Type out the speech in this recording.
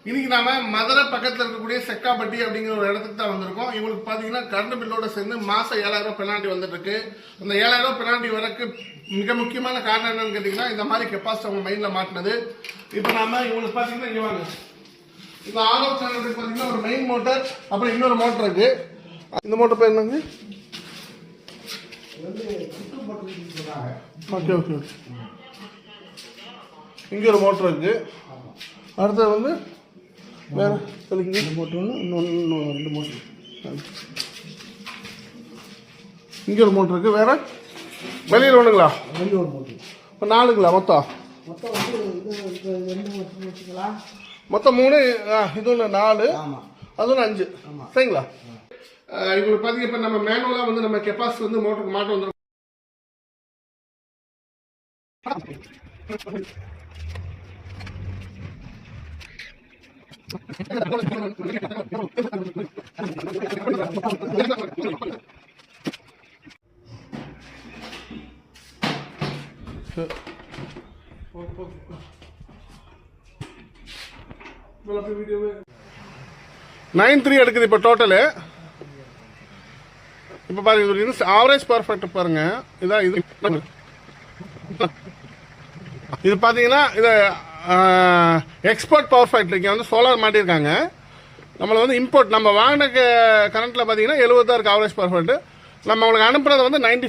இன்னைக்கு நாம மதுரை பக்கத்தில் இருக்கக்கூடிய செக்காப்பட்டி அப்படிங்கிற ஒரு இடத்துக்கு தான் வந்திருக்கோம். இவங்களுக்கு பாத்தீங்கன்னா கரண்ட் பில்லோட சேர்ந்து மாசம் 7000 ரூபாய் பெனால்டி வந்துட்டு இருக்கு. அந்த 7000 ரூபாய் பெனால்டி வரக்கு மிக முக்கியமான காரணம் என்னன்னு கேட்டீங்கன்னா இந்த மாதிரி கெப்பாசிட்டி அவங்க மைண்ட்ல மாட்டினது. இப்போ நாம இவங்களுக்கு பாத்தீங்கன்னா இங்க வாங்க, இந்த ஆலோ சேனலுக்கு பாத்தீங்கன்னா ஒரு மெயின் மோட்டர், அப்புறம் இன்னொரு மோட்டர் இருக்கு. இந்த மோட்டர் பேர் என்னங்க? Okay okay. இங்க ஒரு மோட்டர் இருக்கு. அடுத்தது வந்து வேற இந்த மோட்டர் ஒன்று, இன்னொன்று 2 மோட்டர். இங்கே ஒரு மோட்டர் இருக்கு. வேற வெளியில் ஒன்றுங்களா? வெளியில் ஒரு மோட்டர். இப்போ 4ங்களா மொத்தம்? மொத்தம் 3. இது ஒன்று 4, அது ஒன்று 5. சரிங்களா? இப்போ பார்த்தீங்க, இப்போ நம்ம மேனுவலாக வந்து நம்ம கெப்பாசிட்டி வந்து மோட்டருக்கு மாட்ட வந்துடும். $9.3 எடுக்குது இப்போ டோட்டலு. இப்போ பாருங்க, ஆவரேஜ் பவர் ஃபேக்டர் பாருங்க. இதான் இது. இது பார்த்தீங்கன்னா இது எக்ஸ்போர்ட் பவர் ஃபேக்டரிக்கு வந்து சோலார் மாட்டியிருக்காங்க. நம்மளை வந்து இம்போர்ட் நம்ம வாங்கின கரண்ட்டில் பார்த்தீங்கன்னா 70 தான் இருக்குது ஆவரேஜ் பவர் ஃபேக்டர். நம்ம அவங்களுக்கு அனுப்புறது வந்து 90